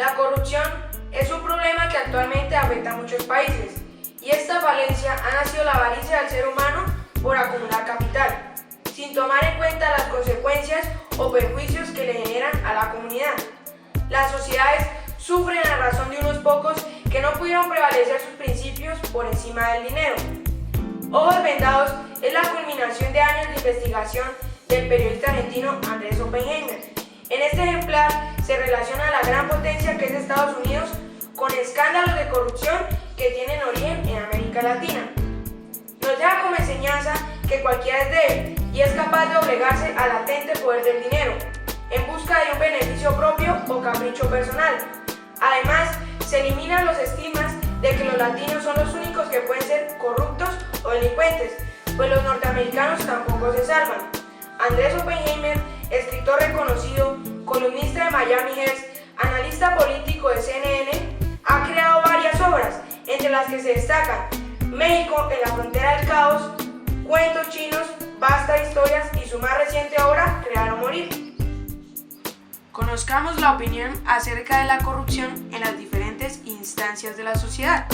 La corrupción es un problema que actualmente afecta a muchos países y esta falencia ha nacido la avaricia del ser humano por acumular capital, sin tomar en cuenta las consecuencias o perjuicios que le generan a la comunidad. Las sociedades sufren a razón de unos pocos que no pudieron prevalecer sus principios por encima del dinero. Ojos Vendados es la culminación de años de investigación del periodista argentino Andrés Oppenheimer. En este ejemplar se relaciona la gran potencia que es Estados Unidos con escándalos de corrupción que tienen origen en América Latina. Nos deja como enseñanza que cualquiera es débil y es capaz de doblegarse al latente poder del dinero, en busca de un beneficio propio o capricho personal. Además, se eliminan los estigmas de que los latinos son los únicos que pueden ser corruptos o delincuentes, pues los norteamericanos tampoco se salvan. Andrés Oppenheimer, escritor reconocido, columnista de Miami Herald, analista político de CNN, ha creado varias obras, entre las que se destacan México en la frontera del caos, Cuentos chinos, Basta historias y su más reciente obra, Crear o Morir. Conozcamos la opinión acerca de la corrupción en las diferentes instancias de la sociedad.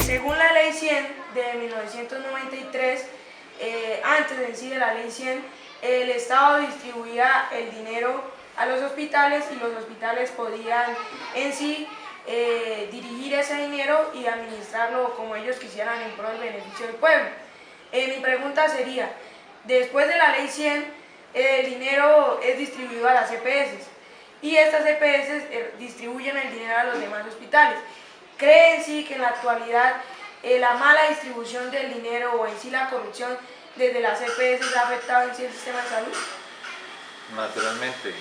Según la Ley 100 de 1993, antes de la Ley 100, el Estado distribuía el dinero a los hospitales y los hospitales podían en sí dirigir ese dinero y administrarlo como ellos quisieran en pro del beneficio del pueblo. Mi pregunta sería, después de la Ley 100, el dinero es distribuido a las EPS y estas EPS distribuyen el dinero a los demás hospitales. ¿Creen sí que en la actualidad la mala distribución del dinero o en sí la corrupción desde las EPS ha afectado en sí el sistema de salud? Naturalmente.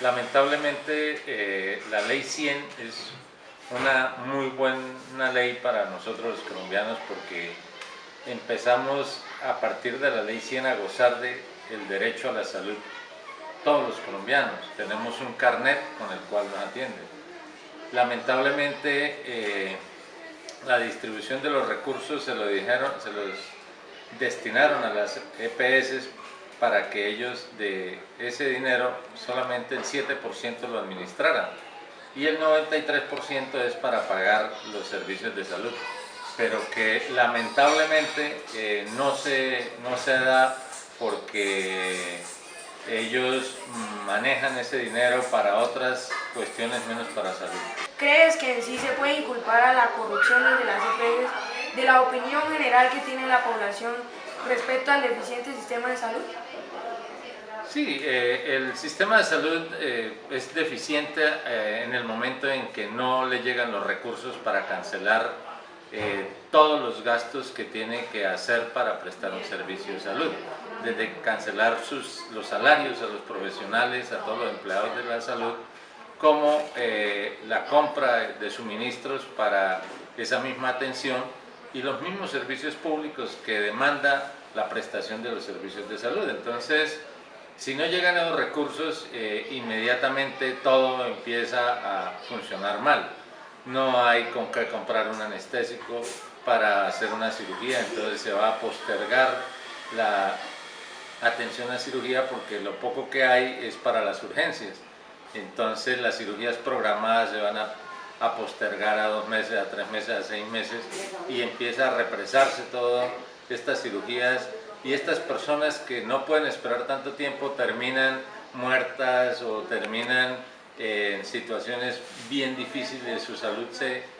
Lamentablemente la Ley 100 es una muy buena ley para nosotros los colombianos porque empezamos a partir de la Ley 100 a gozar del derecho a la salud. Todos los colombianos tenemos un carnet con el cual nos atienden. Lamentablemente la distribución de los recursos se los destinaron a las EPS para que ellos de ese dinero solamente el 7% lo administraran y el 93% es para pagar los servicios de salud, pero que lamentablemente no se da porque ellos manejan ese dinero para otras cuestiones menos para salud. ¿Crees que en sí se puede inculpar a la corrupción desde las EPS de la opinión general que tiene la población respecto al deficiente sistema de salud? Sí, el sistema de salud es deficiente en el momento en que no le llegan los recursos para cancelar todos los gastos que tiene que hacer para prestar un servicio de salud, desde cancelar los salarios a los profesionales, a todos los empleados de la salud, como la compra de suministros para esa misma atención y los mismos servicios públicos que demanda la prestación de los servicios de salud. Entonces, si no llegan a los recursos, inmediatamente todo empieza a funcionar mal. No hay con qué comprar un anestésico para hacer una cirugía, entonces se va a postergar la atención a cirugía porque lo poco que hay es para las urgencias. Entonces las cirugías programadas se van a postergar a 2 meses, a 3 meses, a 6 meses y empieza a represarse todas estas cirugías y estas personas que no pueden esperar tanto tiempo terminan muertas o terminan en situaciones bien difíciles, su salud se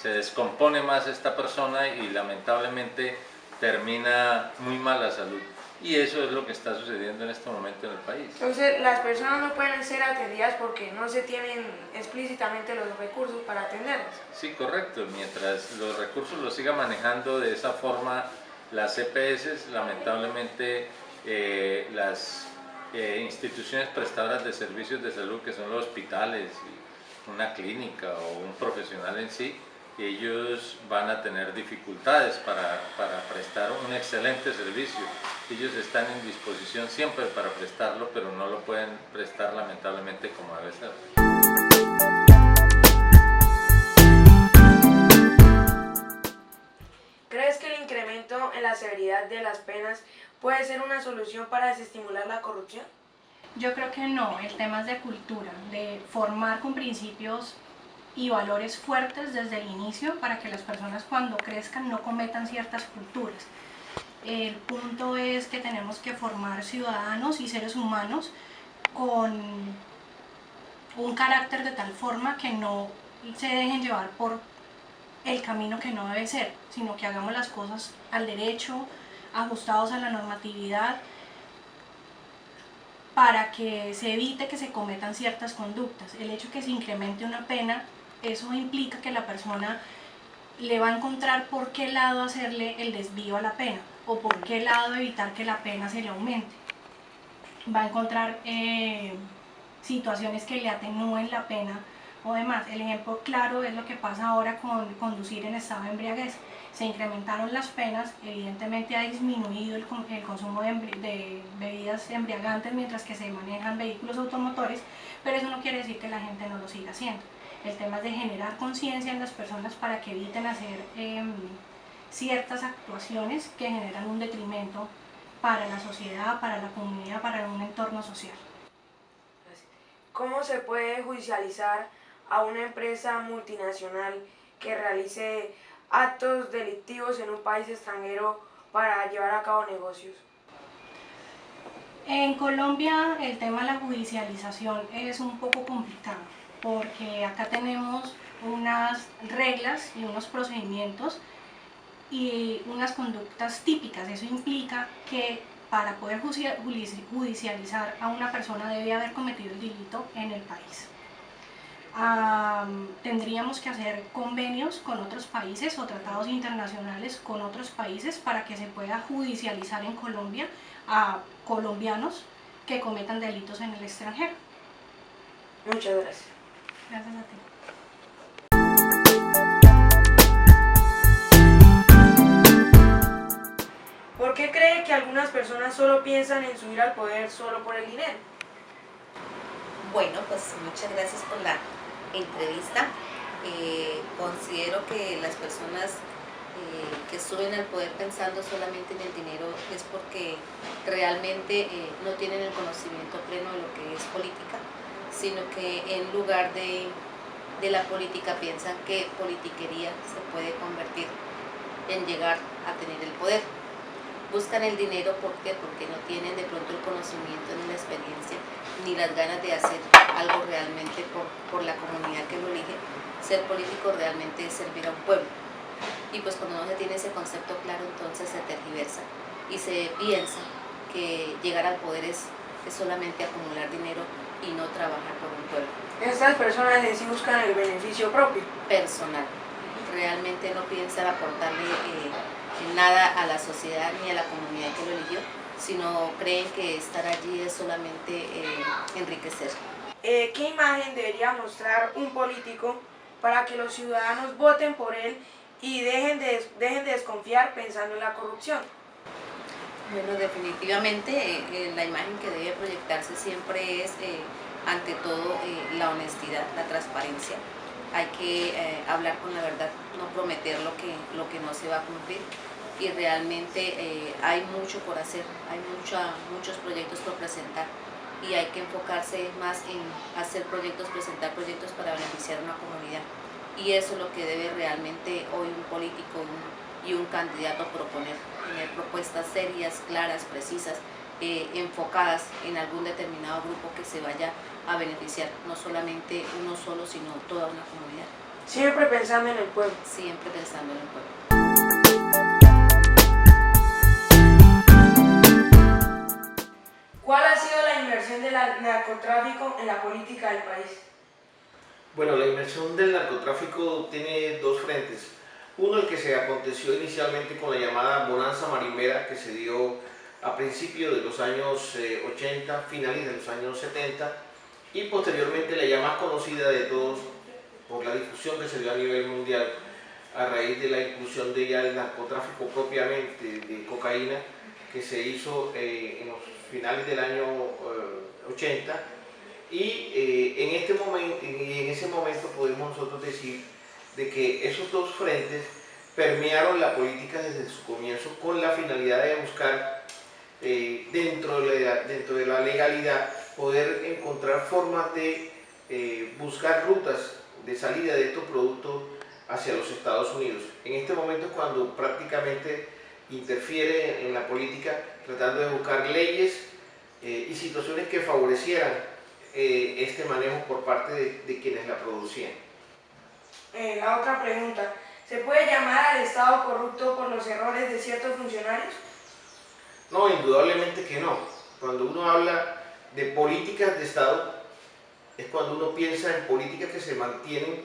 descompone más esta persona y lamentablemente termina muy mal la salud. Y eso es lo que está sucediendo en este momento en el país. Entonces, las personas no pueden ser atendidas porque no se tienen explícitamente los recursos para atenderlas. Sí, correcto. Mientras los recursos los siga manejando de esa forma las EPS, lamentablemente las instituciones prestadoras de servicios de salud, que son los hospitales, una clínica o un profesional en sí, ellos van a tener dificultades para prestar un excelente servicio. Ellos están en disposición siempre para prestarlo, pero no lo pueden prestar lamentablemente como debe ser. ¿Crees que el incremento en la severidad de las penas puede ser una solución para desestimular la corrupción? Yo creo que no, el tema es de cultura, de formar con principios y valores fuertes desde el inicio para que las personas cuando crezcan no cometan ciertas culturas. El punto es que tenemos que formar ciudadanos y seres humanos con un carácter de tal forma que no se dejen llevar por el camino que no debe ser, sino que hagamos las cosas al derecho, ajustados a la normatividad, para que se evite que se cometan ciertas conductas. El hecho de que se incremente una pena, eso implica que la persona le va a encontrar por qué lado hacerle el desvío a la pena o por qué lado evitar que la pena se le aumente. Va a encontrar situaciones que le atenúen la pena o demás. El ejemplo claro es lo que pasa ahora con conducir en estado de embriaguez. Se incrementaron las penas, evidentemente ha disminuido el consumo de bebidas embriagantes mientras que se manejan vehículos automotores, pero eso no quiere decir que la gente no lo siga haciendo. El tema es de generar conciencia en las personas para que eviten hacer ciertas actuaciones que generan un detrimento para la sociedad, para la comunidad, para un entorno social. ¿Cómo se puede judicializar a una empresa multinacional que realice actos delictivos en un país extranjero para llevar a cabo negocios? En Colombia el tema de la judicialización es un poco complicado porque acá tenemos unas reglas y unos procedimientos y unas conductas típicas. Eso implica que para poder judicializar a una persona debe haber cometido el delito en el país. Tendríamos que hacer convenios con otros países o tratados internacionales con otros países para que se pueda judicializar en Colombia a colombianos que cometan delitos en el extranjero. Muchas gracias. Gracias a ti. ¿Por qué cree que algunas personas solo piensan en subir al poder solo por el dinero? Bueno, pues muchas gracias por la entrevista. Considero que las personas que suben al poder pensando solamente en el dinero es porque realmente no tienen el conocimiento pleno de lo que es política, sino que en lugar de la política piensan que politiquería se puede convertir en llegar a tener el poder. Buscan el dinero, ¿por qué? Porque no tienen de pronto el conocimiento ni la experiencia ni las ganas de hacer algo realmente por la comunidad que lo elige. Ser político realmente es servir a un pueblo. Y pues cuando no se tiene ese concepto claro, entonces se tergiversa y se piensa que llegar al poder es solamente acumular dinero y no trabajar por un pueblo. Estas personas en sí buscan el beneficio propio. Personal. Realmente no piensan aportarle nada a la sociedad ni a la comunidad que lo eligió, sino creen que estar allí es solamente enriquecer. ¿Qué imagen debería mostrar un político para que los ciudadanos voten por él y dejen de desconfiar pensando en la corrupción? Bueno, definitivamente la imagen que debe proyectarse siempre es, ante todo, la honestidad, la transparencia. Hay que hablar con la verdad, no prometer lo que no se va a cumplir. Y realmente hay mucho por hacer, hay muchos proyectos por presentar y hay que enfocarse más en hacer proyectos, presentar proyectos para beneficiar a una comunidad. Y eso es lo que debe realmente hoy un político y un candidato proponer, tener propuestas serias, claras, precisas, enfocadas en algún determinado grupo que se vaya a beneficiar, no solamente uno solo, sino toda una comunidad. Siempre pensando en el pueblo. Siempre pensando en el pueblo. ¿Cuál ha sido la inversión del narcotráfico en la política del país? Bueno, la inmersión del narcotráfico tiene dos frentes. Uno, el que se aconteció inicialmente con la llamada bonanza marimbera, que se dio a principios de los años 80, finales de los años 70, y posteriormente la ya más conocida de todos por la difusión que se dio a nivel mundial a raíz de la inclusión de ya el narcotráfico propiamente de cocaína, que se hizo en los finales del año 80. Y en ese momento podemos nosotros decir de que esos dos frentes permearon la política desde su comienzo con la finalidad de buscar dentro de la legalidad poder encontrar formas de buscar rutas de salida de estos productos hacia los Estados Unidos. En este momento es cuando prácticamente interfiere en la política tratando de buscar leyes y situaciones que favorecieran este manejo por parte de quienes la producían. La otra pregunta, ¿se puede llamar al Estado corrupto por los errores de ciertos funcionarios? No, indudablemente que no. Cuando uno habla de políticas de Estado, es cuando uno piensa en políticas que se mantienen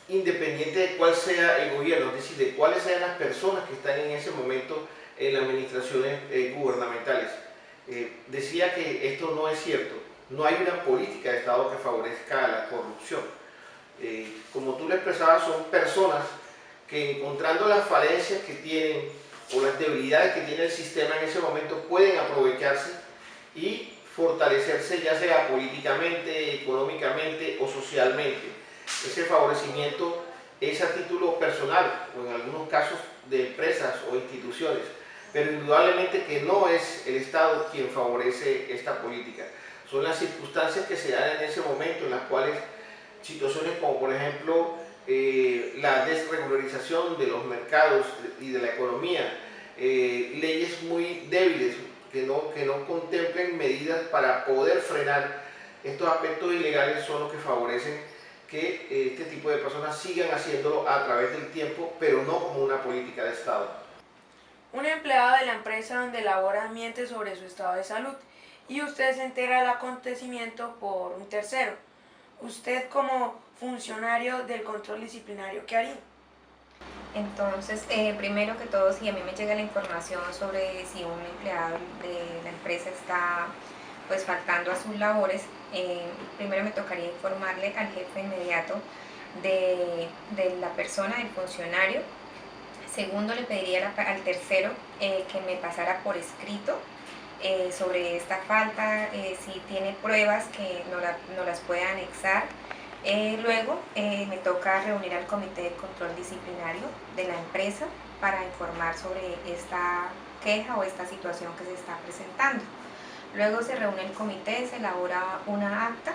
independiente de cuál sea el gobierno, es decir, de cuáles sean las personas que están en ese momento en las administraciones gubernamentales. Decía que esto no es cierto, no hay una política de Estado que favorezca a la corrupción. Como tú lo expresabas, son personas que encontrando las falencias que tienen o las debilidades que tiene el sistema en ese momento pueden aprovecharse y fortalecerse ya sea políticamente, económicamente o socialmente. Ese favorecimiento es a título personal o en algunos casos de empresas o instituciones, pero indudablemente que no es el Estado quien favorece esta política. Son las circunstancias que se dan en ese momento en las cuales situaciones como por ejemplo la desregularización de los mercados y de la economía, leyes muy débiles que no contemplen medidas para poder frenar estos aspectos ilegales son los que favorecen que este tipo de personas sigan haciéndolo a través del tiempo, pero no como una política de Estado. Un empleado de la empresa donde labora miente sobre su estado de salud y usted se entera del acontecimiento por un tercero. Usted como funcionario del control disciplinario, ¿qué haría? Entonces, primero que todo, si a mí me llega la información sobre si un empleado de la empresa está pues faltando a sus labores, primero me tocaría informarle al jefe inmediato de la persona, del funcionario. Segundo, le pediría al tercero que me pasara por escrito sobre esta falta, si tiene pruebas que no las pueda anexar. Luego me toca reunir al comité de control disciplinario de la empresa para informar sobre esta queja o esta situación que se está presentando. Luego se reúne el comité, se elabora una acta,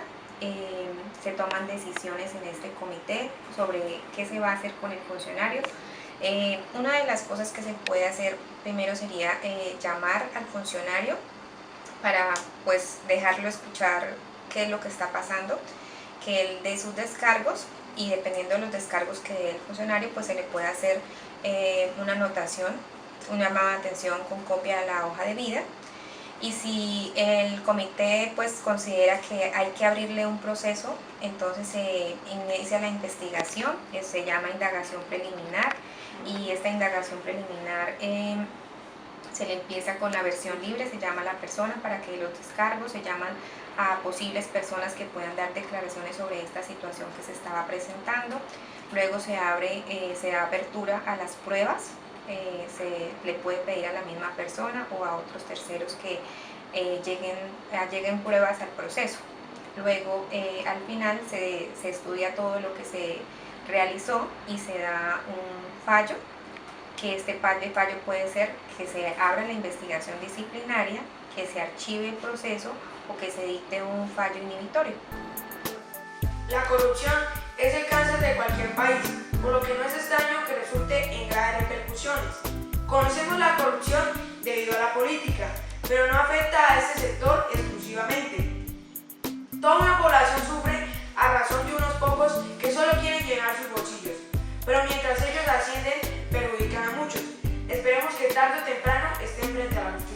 se toman decisiones en este comité sobre qué se va a hacer con el funcionario. Una de las cosas que se puede hacer primero sería llamar al funcionario para pues dejarlo escuchar qué es lo que está pasando, que él dé sus descargos y dependiendo de los descargos que dé el funcionario pues se le puede hacer una anotación, un llamado de atención con copia de la hoja de vida. Y si el comité pues considera que hay que abrirle un proceso, entonces se inicia la investigación, se llama indagación preliminar, y esta indagación preliminar se le empieza con la versión libre, se llama a la persona para que los descargos, se llaman a posibles personas que puedan dar declaraciones sobre esta situación que se estaba presentando. Luego se da apertura a las pruebas. Se le puede pedir a la misma persona o a otros terceros que lleguen pruebas al proceso. Luego al final se estudia todo lo que se realizó y se da un fallo, que este fallo puede ser que se abra la investigación disciplinaria, que se archive el proceso o que se dicte un fallo inhibitorio. La corrupción es el cáncer de cualquier país, por lo que no es extraño que resulte en graves repercusiones. Conocemos la corrupción debido a la política, pero no afecta a este sector exclusivamente. Toda una población sufre a razón de unos pocos que solo quieren llenar sus bolsillos, pero mientras ellos ascienden, perjudican a muchos. Esperemos que tarde o temprano estén frente a la justicia.